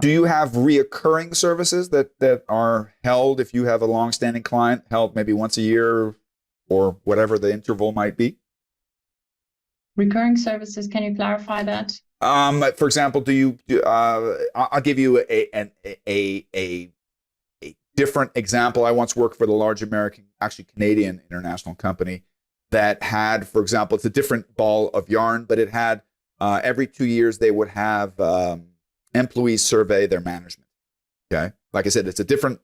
Do you have reoccurring services that are held if you have a long-standing client, held maybe once a year or whatever the interval might be? Recurring services, can you clarify that? For example, I'll give you a different example. I once worked for the large American, actually Canadian international company that had, for example, it's a different ball of yarn, but it had every 2 years they would have employees survey their management. Okay, like I said, it's a different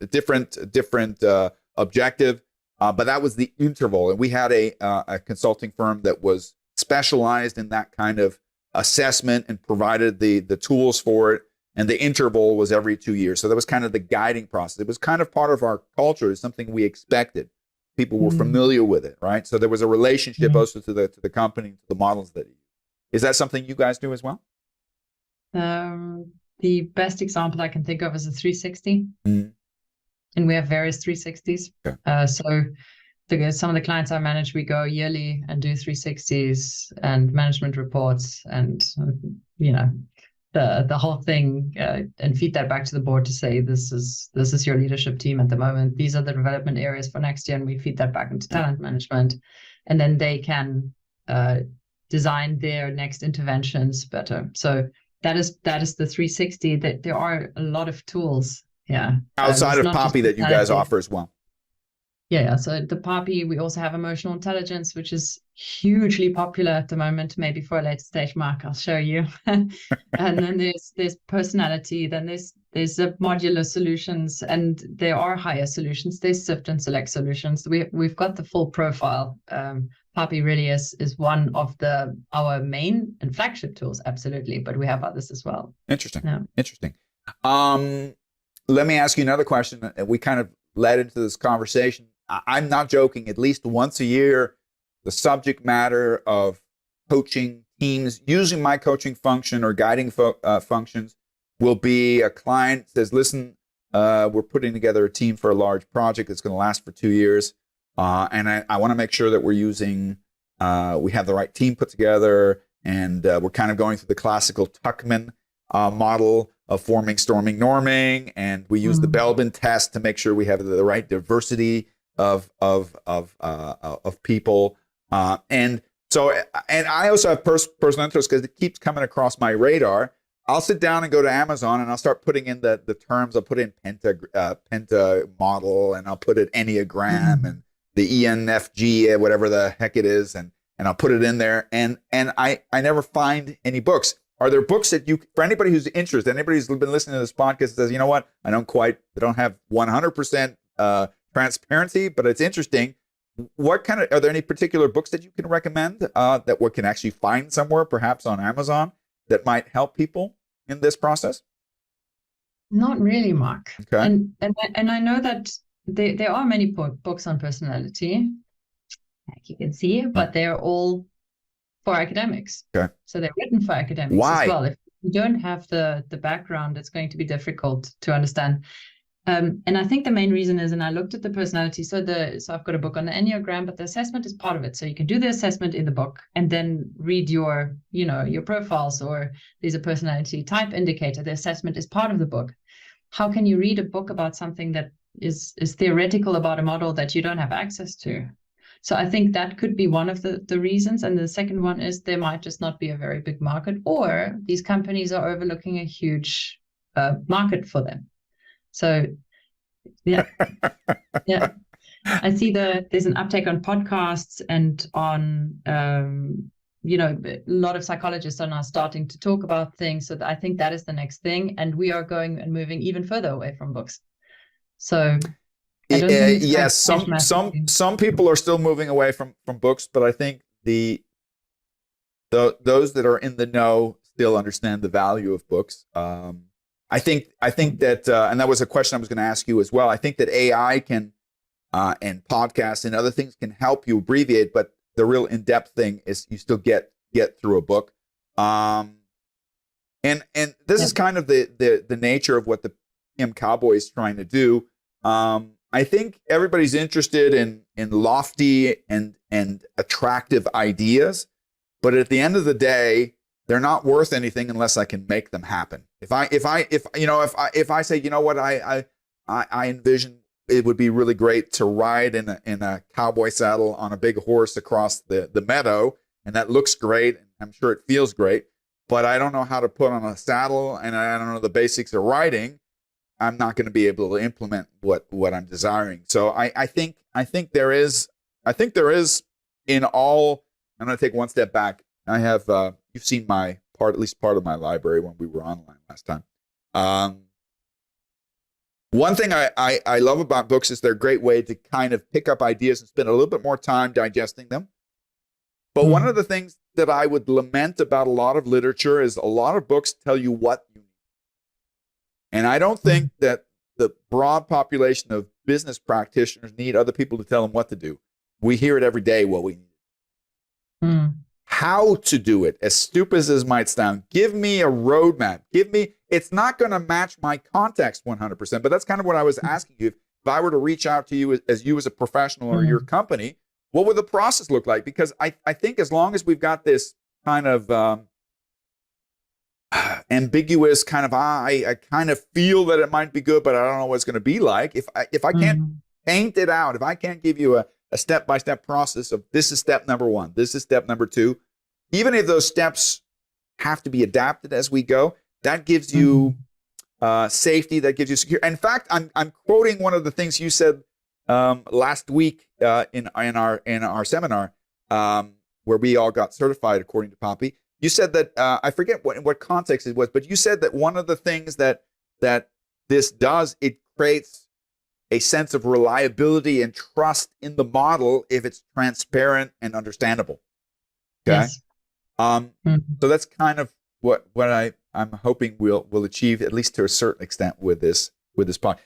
objective, but that was the interval, and we had a consulting firm that was specialized in that kind of assessment and provided the tools for it. And the interval was every 2 years. So that was kind of the guiding process. It was kind of part of our culture. It's something we expected. People were familiar with it, right? So there was a relationship also to the company, to the models that you use. Is that something you guys do as well? The best example I can think of is a 360. And we have various 360s. Okay. So some of the clients I manage, we go yearly and do 360s and management reports and, the whole thing, and feed that back to the board to say, this is your leadership team at the moment. These are the development areas for next year. And we feed that back into talent management. And then they can design their next interventions better. So that is the 360. That there are a lot of tools. Yeah. Outside of PAPI that you guys offer as well. Yeah. So the PAPI, we also have emotional intelligence, which is hugely popular at the moment. Maybe for a later stage, Mark, I'll show you. And then there's personality. Then there's modular solutions, and there are higher solutions. There's sift and select solutions. We've got the full profile. PAPI really is one of our main and flagship tools, absolutely. But we have others as well. Interesting. Yeah. Interesting. Let me ask you another question. We kind of led into this conversation. I'm not joking. At least once a year, the subject matter of coaching teams, using my coaching function or guiding functions, will be a client says, listen, we're putting together a team for a large project that's going to last for 2 years. And I want to make sure that we have the right team put together. And we're kind of going through the classical Tuckman model of forming, storming, norming. And we use the Belbin test to make sure we have the right diversity of people. And I also have personal interest because it keeps coming across my radar. I'll sit down and go to Amazon and I'll start putting in the terms. I'll put in Penta model, and I'll put in Enneagram and the ENFG, whatever the heck it is, and I'll put it in there. And I never find any books. Are there books that for anybody who's interested, anybody who's been listening to this podcast says, you know what, I don't have 100% transparency, but it's interesting. Are there any particular books that you can recommend that we can actually find somewhere, perhaps on Amazon, that might help people in this process? Not really, Mark. Okay. And I know that there are many books on personality, like you can see, but they're all for academics. Okay. So they're written for academics as well. If you don't have the background, it's going to be difficult to understand. And I think the main reason is, and I looked at the personality, so I've got a book on the Enneagram, but the assessment is part of it. So you can do the assessment in the book and then read your profiles, or there's a personality type indicator. The assessment is part of the book. How can you read a book about something that is theoretical about a model that you don't have access to? So I think that could be one of the reasons. And the second one is there might just not be a very big market, or these companies are overlooking a huge market for them. So, yeah. I see there's an uptake on podcasts and on, a lot of psychologists are now starting to talk about things. So I think that is the next thing. And we are going and moving even further away from books. So I don't think yes, some people are still moving away from books, but I think those that are in the know still understand the value of books. I think that, and that was a question I was going to ask you as well. I think that AI can, and podcasts and other things can help you abbreviate, but the real in-depth thing is you still get through a book. And this is kind of the nature of what the Cowboy is trying to do. I think everybody's interested in lofty and attractive ideas, but at the end of the day, they're not worth anything unless I can make them happen. If I say, you know what, I envision it would be really great to ride in a cowboy saddle on a big horse across the meadow, and that looks great, and I'm sure it feels great, but I don't know how to put on a saddle, and I don't know the basics of riding. I'm not going to be able to implement what I'm desiring. So I think there is in all. I'm going to take one step back. I have you've seen at least part of my library when we were online last time. One thing I love about books is they're a great way to kind of pick up ideas and spend a little bit more time digesting them. But one of the things that I would lament about a lot of literature is a lot of books tell you what you need. And I don't think that the broad population of business practitioners need other people to tell them what to do. We hear it every day, what we need. How to do it, as stupid as this might sound. Give me a roadmap. It's not going to match my context 100%, but that's kind of what I was asking you. If I were to reach out to you as a professional or your company, what would the process look like? Because I think as long as we've got this kind of ambiguous kind of, I kind of feel that it might be good, but I don't know what it's going to be like. If I can't paint it out, if I can't give you a step-by-step process of this is step number 1, this is step number 2, even if those steps have to be adapted as we go, that gives you safety, that gives you security. In fact, I'm quoting one of the things you said last week in our seminar where we all got certified according to PAPI. You said that I forget what context it was, but you said that one of the things that this does, it creates a sense of reliability and trust in the model if it's transparent and understandable. Okay. Yes. So that's kind of what I'm hoping we'll achieve, at least to a certain extent, with this pod.